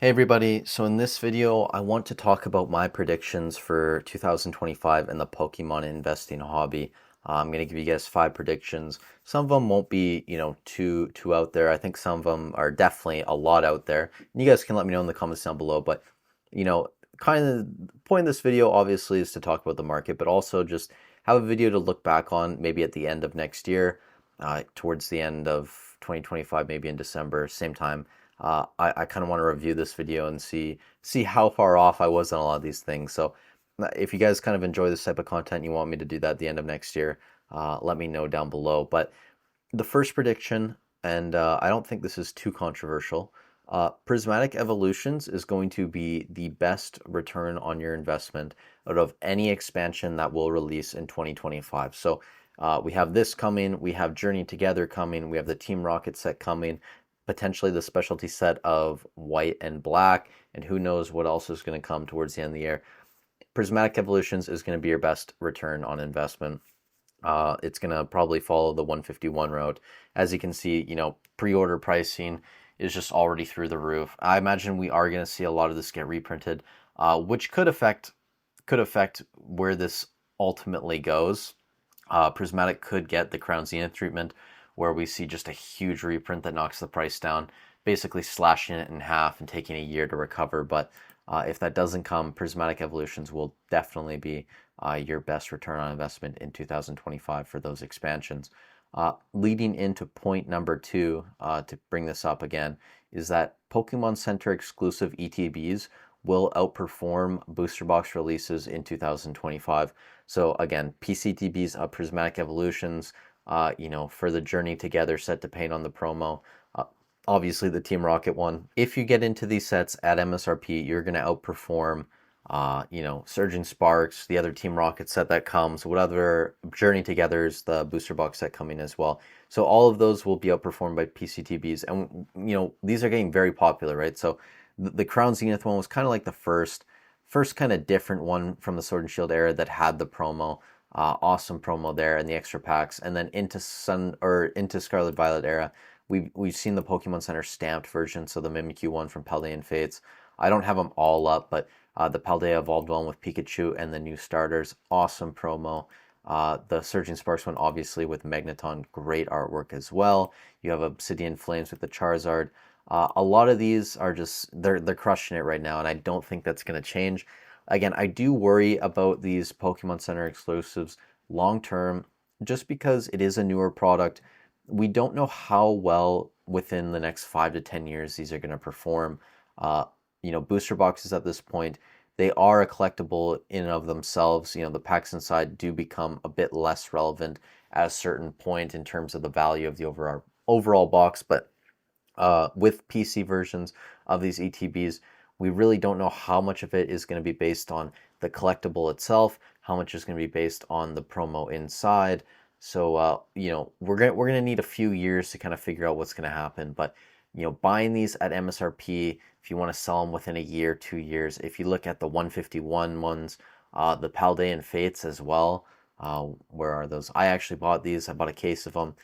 Hey everybody, so in this video I want to talk about my predictions for 2025 and the Pokemon investing hobby. I'm going to give you guys 5 predictions. Some of them won't be, too out there. I think some of them are definitely a lot out there. And you guys can let me know in the comments down below, but you know, kind of the point of this video obviously is to talk about the market, but also just have a video to look back on maybe at the end of next year, towards the end of 2025, maybe in December, same time. I kind of want to review this video and see how far off I was on a lot of these things. So if you guys kind of enjoy this type of content, you want me to do that at the end of next year, let me know down below. But the first prediction, and I don't think this is too controversial, Prismatic Evolutions is going to be the best return on your investment out of any expansion that will release in 2025. So we have this coming, we have Journey Together coming, we have the Team Rocket set coming, potentially the specialty set of white and black, and who knows what else is going to come towards the end of the year. Prismatic Evolutions is going to be your best return on investment. It's going to probably follow the 151 route. As you can see, pre-order pricing is just already through the roof. I imagine we are going to see a lot of this get reprinted, which could affect where this ultimately goes. Prismatic could get the Crown Zenith treatment, where we see just a huge reprint that knocks the price down, basically slashing it in half and taking a year to recover. But if that doesn't come, Prismatic Evolutions will definitely be your best return on investment in 2025 for those expansions. Leading into point number 2, to bring this up again, is that Pokemon Center exclusive ETBs will outperform booster box releases in 2025. So again, PCTBs of Prismatic Evolutions, for the Journey Together set to paint on the promo. Obviously the Team Rocket one. If you get into these sets at MSRP, you're going to outperform, Surging Sparks, the other Team Rocket set that comes, whatever Journey Together is the booster box set coming as well. So all of those will be outperformed by PCTBs. And, these are getting very popular, right? So the Crown Zenith one was kind of like the first kind of different one from the Sword and Shield era that had the promo. Awesome promo there and the extra packs, and then into Scarlet Violet era, we've seen the Pokemon Center stamped version, so the Mimikyu one from Paldean Fates. I don't have them all up, but the Paldea Evolved one with Pikachu and the new starters, awesome promo. The Surging Sparks one, obviously with Magneton, great artwork as well. You have Obsidian Flames with the Charizard. A lot of these are just they're crushing it right now, and I don't think that's going to change. Again, I do worry about these Pokemon Center exclusives long term, just because it is a newer product. We don't know how well within the next 5 to 10 years these are going to perform. Booster boxes at this point, they are a collectible in and of themselves. The packs inside do become a bit less relevant at a certain point in terms of the value of the overall box, but with PC versions of these ETBs, we really don't know how much of it is going to be based on the collectible itself, how much is going to be based on the promo inside. So, we're gonna need a few years to kind of figure out what's going to happen. But, buying these at MSRP, if you want to sell them within a year, 2 years, if you look at the 151 ones, the Paldean Fates as well, where are those? I actually bought these. I bought a case of them.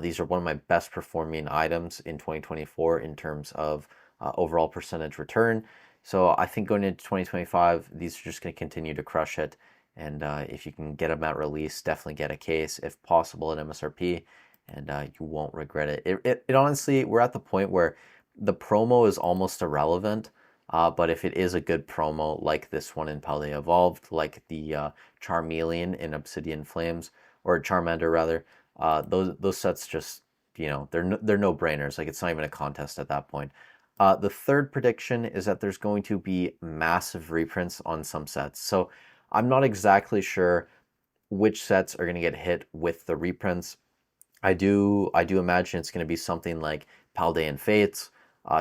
These are one of my best performing items in 2024 in terms of overall percentage return. So I think going into 2025, these are just going to continue to crush it. And if you can get them at release, definitely get a case if possible at MSRP, and you won't regret it. It honestly, we're at the point where the promo is almost irrelevant. But if it is a good promo, like this one in Paldea Evolved, like the Charmeleon in Obsidian Flames, or Charmander rather, those sets just, they're no brainers. Like, it's not even a contest at that point. The third prediction is that there's going to be massive reprints on some sets. So I'm not exactly sure which sets are going to get hit with the reprints. I do imagine it's going to be something like Paldean Fates,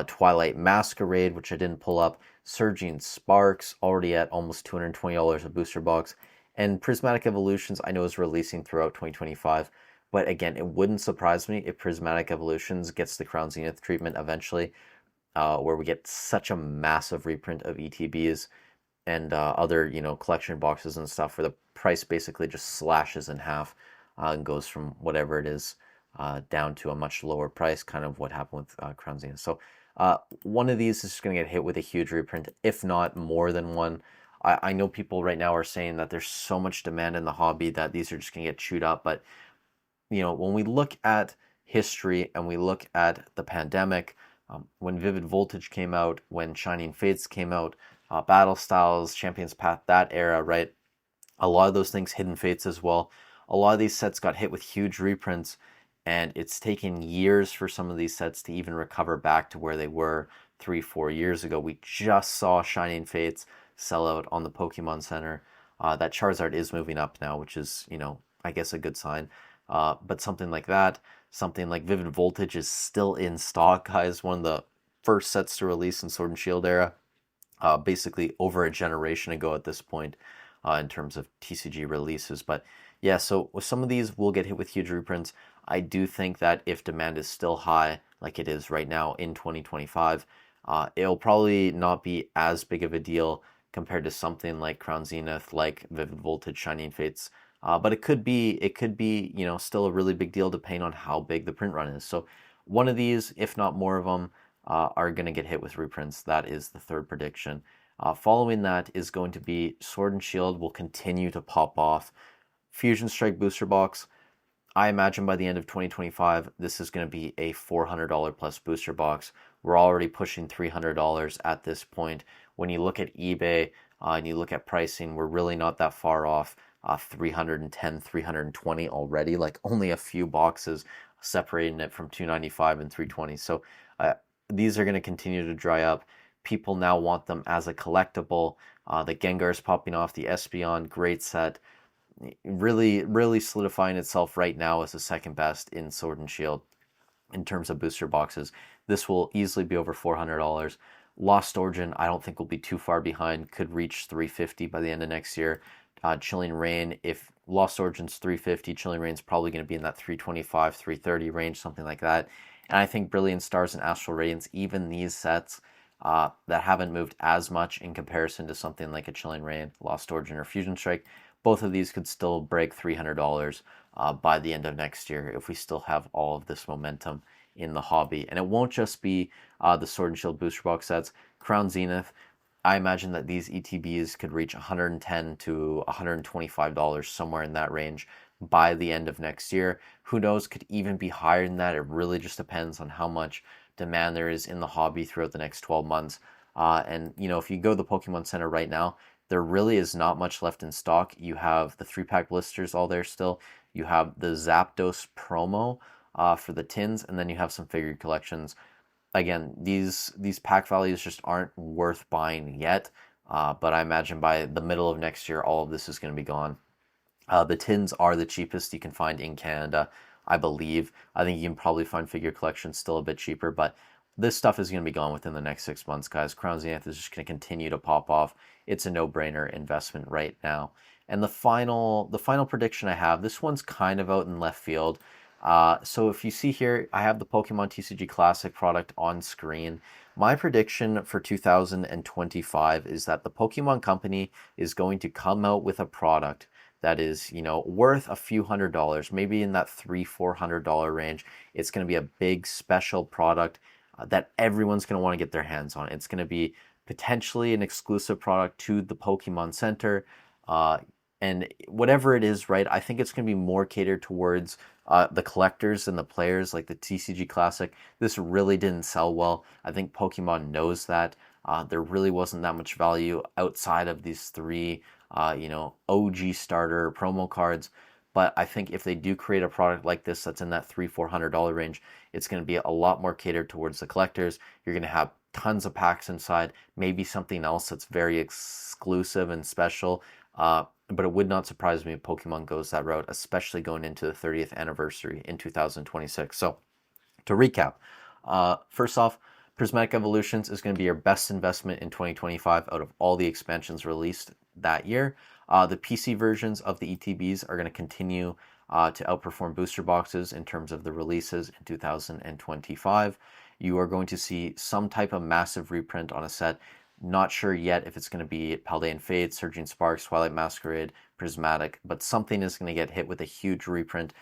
Twilight Masquerade, which I didn't pull up, Surging Sparks, already at almost $220 a booster box, and Prismatic Evolutions I know is releasing throughout 2025. But again, it wouldn't surprise me if Prismatic Evolutions gets the Crown Zenith treatment eventually, where we get such a massive reprint of ETBs and other, collection boxes and stuff, where the price basically just slashes in half and goes from whatever it is down to a much lower price, kind of what happened with Crown Zenith. So One of these is just going to get hit with a huge reprint, if not more than one. I know people right now are saying that there's so much demand in the hobby that these are just going to get chewed up. But, when we look at history and we look at the pandemic, when Vivid Voltage came out, when Shining Fates came out, Battle Styles, Champions Path, that era, right? A lot of those things, Hidden Fates as well. A lot of these sets got hit with huge reprints, and it's taken years for some of these sets to even recover back to where they were 3-4 years ago. We just saw Shining Fates sell out on the Pokemon Center. That Charizard is moving up now, which is, I guess a good sign. But something like that, something like Vivid Voltage is still in stock, guys. One of the first sets to release in Sword and Shield era, basically over a generation ago at this point, in terms of TCG releases. But yeah, so with some of these, we'll get hit with huge reprints. I do think that if demand is still high, like it is right now in 2025, it'll probably not be as big of a deal compared to something like Crown Zenith, like Vivid Voltage, Shining Fates. But it could be, still a really big deal depending on how big the print run is. So one of these, if not more of them, are going to get hit with reprints. That is the third prediction. Following that is going to be Sword and Shield will continue to pop off. Fusion Strike Booster Box, I imagine by the end of 2025, this is going to be a $400 plus booster box. We're already pushing $300 at this point. When you look at eBay and you look at pricing, we're really not that far off. 310, 320 already, like only a few boxes separating it from 295 and 320. So these are going to continue to dry up. People now want them as a collectible. The Gengar's popping off, the Espeon, great set. Really, really solidifying itself right now as the second best in Sword and Shield in terms of booster boxes. This will easily be over $400. Lost Origin, I don't think will be too far behind. Could reach $350 by the end of next year. Chilling Reign, if Lost Origin's $350, Chilling Reign's probably going to be in that $325, $330 range, something like that. And I think Brilliant Stars and Astral Radiance, even these sets that haven't moved as much in comparison to something like a Chilling Reign, Lost Origin, or Fusion Strike, both of these could still break $300 by the end of next year if we still have all of this momentum in the hobby. And it won't just be the Sword and Shield booster box sets. Crown Zenith, I imagine that these ETBs could reach $110 to $125, somewhere in that range, by the end of next year. Who knows, could even be higher than that. It really just depends on how much demand there is in the hobby throughout the next 12 months. And, if you go to the Pokemon Center right now, there really is not much left in stock. You have the 3-pack blisters all there still. You have the Zapdos promo for the tins, and then you have some figure collections. Again, these pack values just aren't worth buying yet, but I imagine by the middle of next year, all of this is going to be gone. The tins are the cheapest you can find in Canada, I believe. I think you can probably find figure collections still a bit cheaper, but this stuff is going to be gone within the next 6 months, guys. Crown Zenith is just going to continue to pop off. It's a no-brainer investment right now. And the final prediction I have, this one's kind of out in left field. So if you see here, I have the Pokemon TCG Classic product on screen. My prediction for 2025 is that the Pokemon Company is going to come out with a product that is, worth a few $100s, maybe in that $300-$400 range. It's going to be a big special product that everyone's going to want to get their hands on. It's going to be potentially an exclusive product to the Pokemon Center. And whatever it is, right, I think it's going to be more catered towards the collectors and the players, like the TCG Classic. This really didn't sell well. I think Pokemon knows that. There really wasn't that much value outside of these three, OG starter promo cards. But I think if they do create a product like this that's in that $300-$400 range, it's going to be a lot more catered towards the collectors. You're going to have tons of packs inside, maybe something else that's very exclusive and special. But it would not surprise me if Pokemon goes that route, especially going into the 30th anniversary in 2026. So to recap, first off, Prismatic Evolutions is going to be your best investment in 2025 out of all the expansions released that year. The PC versions of the ETBs are going to continue to outperform booster boxes in terms of the releases in 2025. You are going to see some type of massive reprint on a set. Not sure yet if it's going to be Paldean Fade, Surging Sparks, Twilight Masquerade, Prismatic, but something is going to get hit with a huge reprint.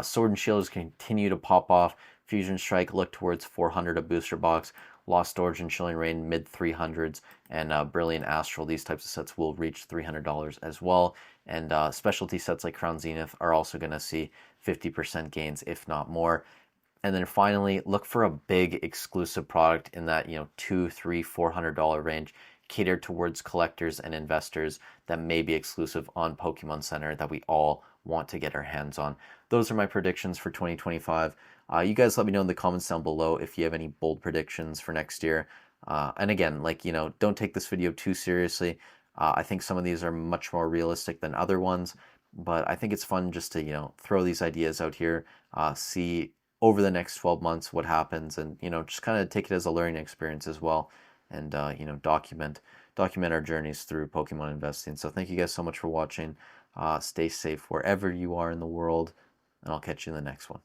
Sword and Shield is going to continue to pop off. Fusion Strike look towards 400 a booster box. Lost Origin, Chilling Reign, mid 300s, and Brilliant Astral. These types of sets will reach $300 as well. And specialty sets like Crown Zenith are also going to see 50% gains, if not more. And then finally, look for a big exclusive product in that, $200, $300, $400 range, catered towards collectors and investors that may be exclusive on Pokemon Center that we all want to get our hands on. Those are my predictions for 2025. You guys let me know in the comments down below if you have any bold predictions for next year. And again, don't take this video too seriously. I think some of these are much more realistic than other ones, but I think it's fun just to, throw these ideas out here, see over the next 12 months what happens, and just kind of take it as a learning experience as well, and document our journeys through Pokemon investing. So thank you guys so much for watching. Stay safe wherever you are in the world, and I'll catch you in the next one.